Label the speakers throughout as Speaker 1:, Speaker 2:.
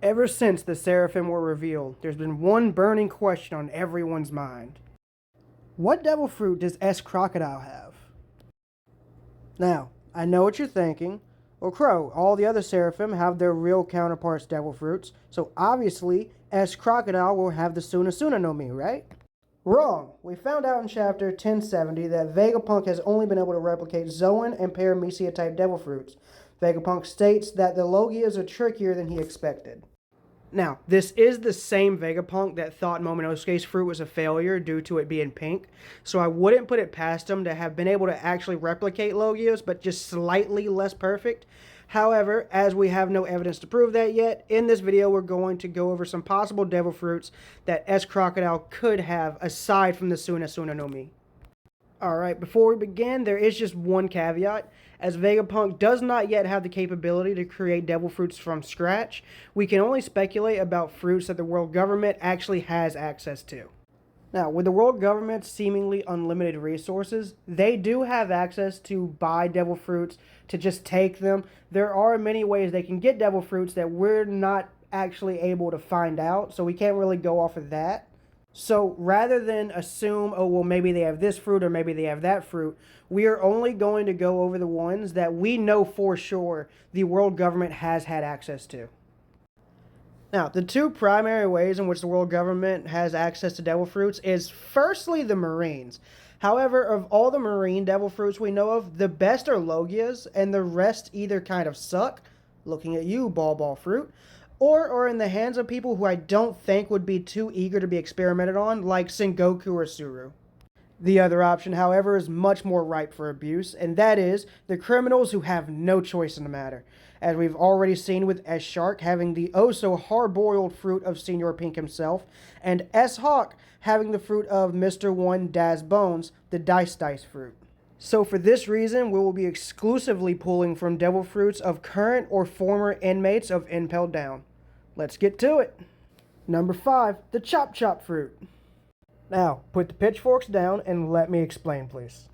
Speaker 1: Ever since the Seraphim were revealed, there's been one burning question on everyone's mind. What devil fruit does s-crocodile have? Now, I know what you're thinking. Well, Crow, all the other Seraphim have their real counterparts devil fruits, so obviously s-crocodile will have the Suna Suna no Mi, right? Wrong. We found out in chapter 1070 that Vegapunk has only been able to replicate Zoan and Paramecia type devil fruits. Vegapunk states that the Logias are trickier than he expected. Now, this is the same Vegapunk that thought Momonosuke's fruit was a failure due to it being pink, so I wouldn't put it past him to have been able to actually replicate Logias, but just slightly less perfect. However, as we have no evidence to prove that yet, in this video we're going to go over some possible devil fruits that s-crocodile could have aside from the Suna Suna no Mi. Alright, before we begin, there is just one caveat. As Vegapunk does not yet have the capability to create devil fruits from scratch, we can only speculate about fruits that the world government actually has access to. Now, with the world government's seemingly unlimited resources, they do have access to buy devil fruits, to just take them. There are many ways they can get devil fruits that we're not actually able to find out, so we can't really go off of that. So rather than assume, oh, well, maybe they have this fruit or maybe they have that fruit, we are only going to go over the ones that we know for sure the world government has had access to. Now, the two primary ways in which the world government has access to devil fruits is firstly the Marines. However, of all the marine devil fruits we know of, the best are Logias, and the rest either kind of suck, looking at you, ball fruit, or are in the hands of people who I don't think would be too eager to be experimented on, like Sengoku or Suru. The other option, however, is much more ripe for abuse, and that is the criminals who have no choice in the matter, as we've already seen with S-Shark having the oh-so-hard-boiled fruit of Senior Pink himself, and S-Hawk having the fruit of Mr. One Daz Bones, the Dice fruit. So for this reason, we will be exclusively pulling from devil fruits of current or former inmates of Impel Down. Let's get to it. Number 5, the Chop fruit. Now, put the pitchforks down and let me explain, please.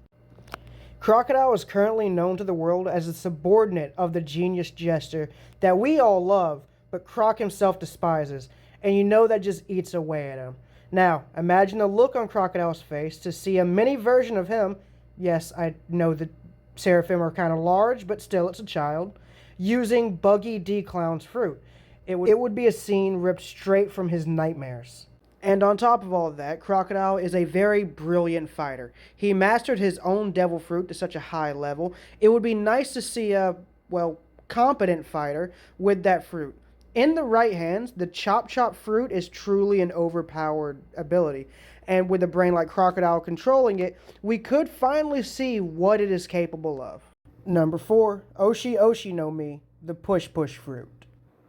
Speaker 1: Crocodile is currently known to the world as a subordinate of the genius jester that we all love, but Croc himself despises, and you know that just eats away at him. Now, imagine the look on Crocodile's face to see a mini version of him. Yes, I know the Seraphim are kind of large, but still it's a child, using Buggy D. Clown's fruit. It would be a scene ripped straight from his nightmares. And on top of all of that, Crocodile is a very brilliant fighter. He mastered his own devil fruit to such a high level. It would be nice to see a, well, competent fighter with that fruit. In the right hands, the Chop fruit is truly an overpowered ability. And with a brain like Crocodile controlling it, we could finally see what it is capable of. Number 4, Oshi no Mi, the push fruit.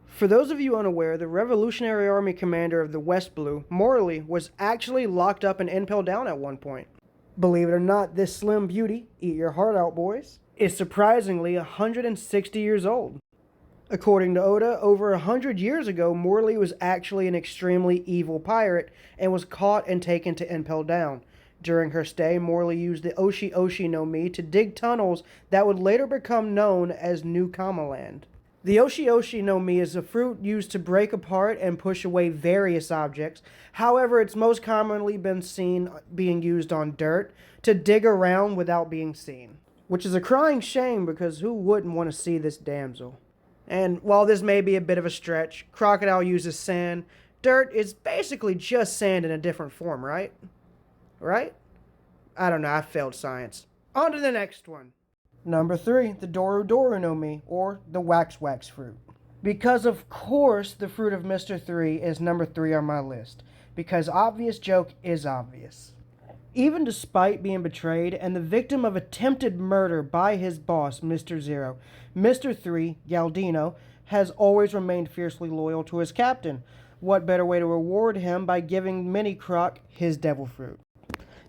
Speaker 1: For those of you unaware, the Revolutionary Army commander of the West Blue, Morley, was actually locked up and Impel Down at one point. Believe it or not, this slim beauty, eat your heart out boys, is surprisingly 160 years old. According to Oda, over 100 years ago, Morley was actually an extremely evil pirate and was caught and taken to Impel Down. During her stay, Morley used the Oshi no Mi to dig tunnels that would later become known as New Kamaland. The Oshi no Mi is a fruit used to break apart and push away various objects. However, it's most commonly been seen being used on dirt to dig around without being seen. Which is a crying shame because who wouldn't want to see this damsel? And while this may be a bit of a stretch, Crocodile uses sand. Dirt is basically just sand in a different form, right? Right? I don't know, I failed science. On to the next one. Number 3, the Doru no Mi, or the wax fruit. Because of course the fruit of Mr. 3 is number 3 on my list, because obvious joke is obvious. Even despite being betrayed and the victim of attempted murder by his boss, Mr. 0, Mr. 3, Galdino, has always remained fiercely loyal to his captain. What better way to reward him by giving Mini Croc his devil fruit?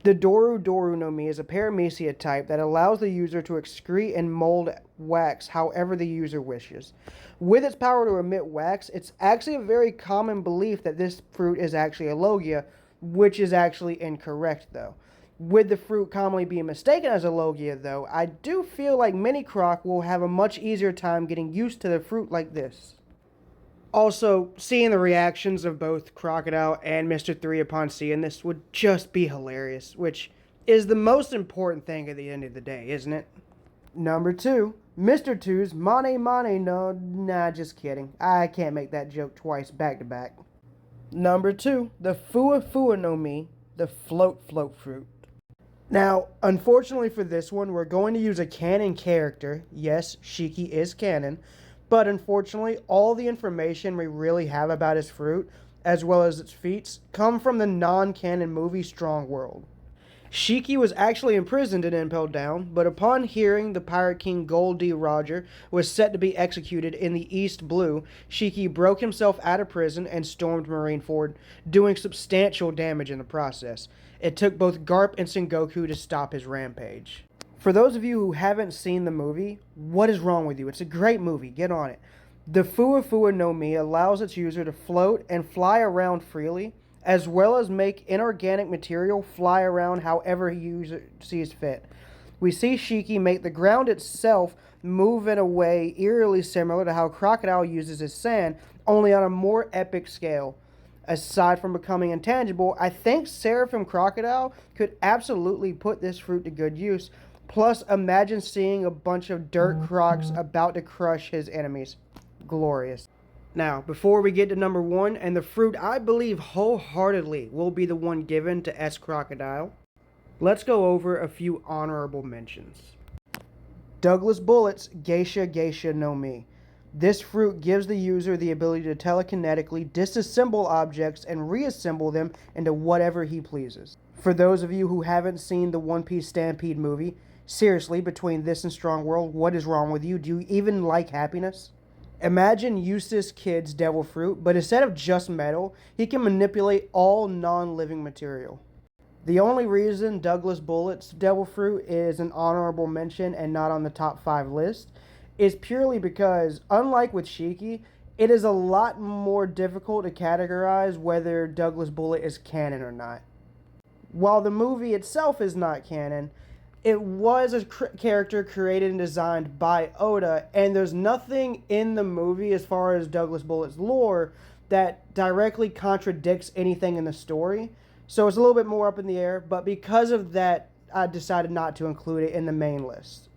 Speaker 1: The Doru no Mi is a Paramecia type that allows the user to excrete and mold wax however the user wishes. With its power to emit wax, it's actually a very common belief that this fruit is actually a Logia, which is actually incorrect though. With the fruit commonly being mistaken as a Logia though, I do feel like Mini Croc will have a much easier time getting used to the fruit like this. Also, seeing the reactions of both Crocodile and Mr. 3 upon seeing this would just be hilarious, which is the most important thing at the end of the day, isn't it? Number 2, Mr. 2's Mane Mane no, nah, just kidding. I can't make that joke twice back to back. Number 2, the Fua Fua no Mi, the Float Float Fruit. Now, unfortunately for this one, we're going to use a canon character. Yes, Shiki is canon. But unfortunately, all the information we really have about his fruit, as well as its feats, come from the non-canon movie Strong World. Shiki was actually imprisoned and impaled down, but upon hearing the Pirate King Gold D. Roger was set to be executed in the East Blue, Shiki broke himself out of prison and stormed Marineford, doing substantial damage in the process. It took both Garp and Sengoku to stop his rampage. For those of you who haven't seen the movie, what is wrong with you? It's a great movie. Get on it. The Fua Fua no Mi allows its user to float and fly around freely, as well as make inorganic material fly around however he sees fit. We see Shiki make the ground itself move in a way eerily similar to how Crocodile uses his sand, only on a more epic scale. Aside from becoming intangible, I think Seraphim Crocodile could absolutely put this fruit to good use. Plus, imagine seeing a bunch of dirt crocs about to crush his enemies. Glorious. Now, before we get to number 1, and the fruit I believe wholeheartedly will be the one given to s-crocodile, let's go over a few honorable mentions. Douglas Bullett's Geisha Geisha no Mi. This fruit gives the user the ability to telekinetically disassemble objects and reassemble them into whatever he pleases. For those of you who haven't seen the One Piece Stampede movie, seriously, between this and Strong World, what is wrong with you? Do you even like happiness? Imagine Eustace Kid's Devil Fruit, but instead of just metal, he can manipulate all non-living material. The only reason Douglas Bullett's Devil Fruit is an honorable mention and not on the top 5 list is purely because, unlike with Shiki, it is a lot more difficult to categorize whether Douglas Bullet is canon or not. While the movie itself is not canon, it was a character created and designed by Oda, and there's nothing in the movie as far as Douglas Bullett's lore that directly contradicts anything in the story. So it's a little bit more up in the air, but because of that, I decided not to include it in the main list.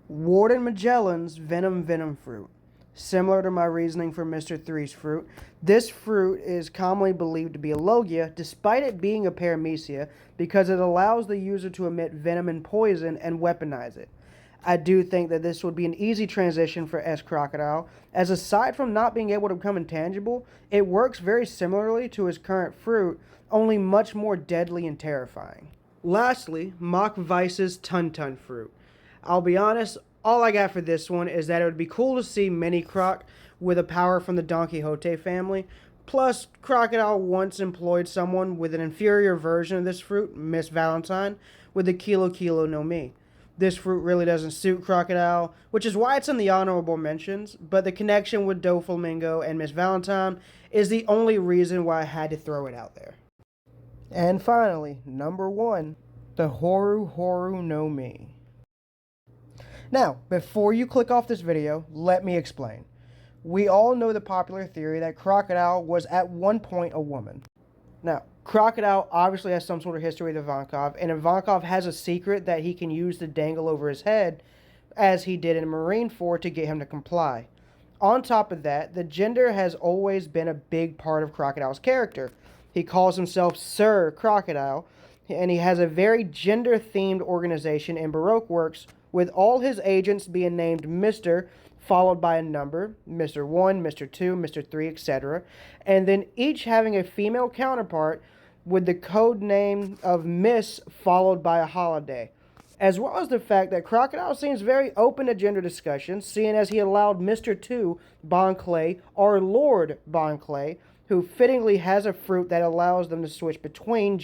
Speaker 1: Warden Magellan's Venom Venom Fruit. Similar to my reasoning for Mr. 3's fruit, this fruit is commonly believed to be a Logia, despite it being a Paramecia, because it allows the user to emit venom and poison and weaponize it. I do think that this would be an easy transition for s-crocodile, as aside from not being able to become intangible, it works very similarly to his current fruit, only much more deadly and terrifying. Lastly, Mach Weiss's Tun Tun Fruit. I'll be honest, all I got for this one is that it would be cool to see Mini Croc with a power from the Don Quixote family. Plus, Crocodile once employed someone with an inferior version of this fruit, Miss Valentine, with the Kilo Kilo no Mi. This fruit really doesn't suit Crocodile, which is why it's in the honorable mentions, but the connection with Doflamingo and Miss Valentine is the only reason why I had to throw it out there. And finally, number 1, the Horu Horu no Mi. Now, before you click off this video, let me explain. We all know the popular theory that Crocodile was at one point a woman. Now, Crocodile obviously has some sort of history with Ivankov, and Ivankov has a secret that he can use to dangle over his head, as he did in Marineford to get him to comply. On top of that, the gender has always been a big part of Crocodile's character. He calls himself Sir Crocodile, and he has a very gender-themed organization in Baroque works, with all his agents being named Mr., followed by a number, Mr. 1, Mr. 2, Mr. 3, etc., and then each having a female counterpart with the code name of Miss followed by a holiday, as well as the fact that Crocodile seems very open to gender discussions, seeing as he allowed Mr. 2, Bon Clay, or Lord Bon Clay, who fittingly has a fruit that allows them to switch between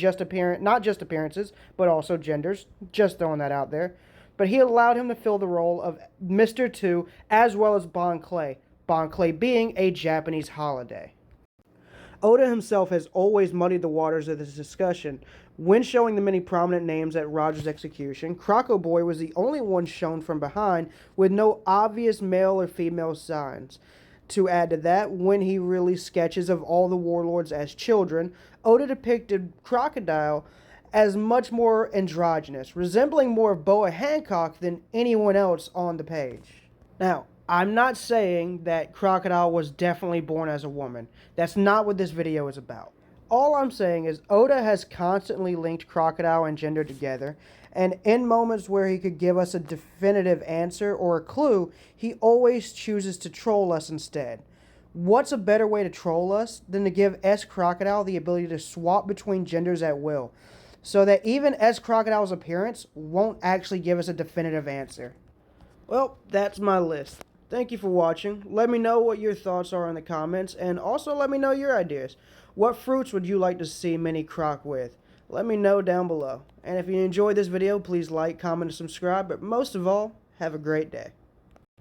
Speaker 1: not just appearances, but also genders, just throwing that out there. But he allowed him to fill the role of Mr. 2 as well as Bon Clay being a Japanese holiday. Oda himself has always muddied the waters of this discussion. When showing the many prominent names at Roger's execution, Croco Boy was the only one shown from behind with no obvious male or female signs. To add to that, when he released sketches of all the warlords as children, Oda depicted Crocodile as much more androgynous, resembling more of Boa Hancock than anyone else on the page. Now, I'm not saying that Crocodile was definitely born as a woman. That's not what this video is about. All I'm saying is Oda has constantly linked Crocodile and gender together, and in moments where he could give us a definitive answer or a clue, he always chooses to troll us instead. What's a better way to troll us than to give s-crocodile the ability to swap between genders at will, so that even s-crocodile's appearance won't actually give us a definitive answer? Well, that's my list. Thank you for watching. Let me know what your thoughts are in the comments, and also let me know your ideas. What fruits would you like to see Mini Croc with? Let me know down below. And if you enjoyed this video, please like, comment, and subscribe. But most of all, have a great day.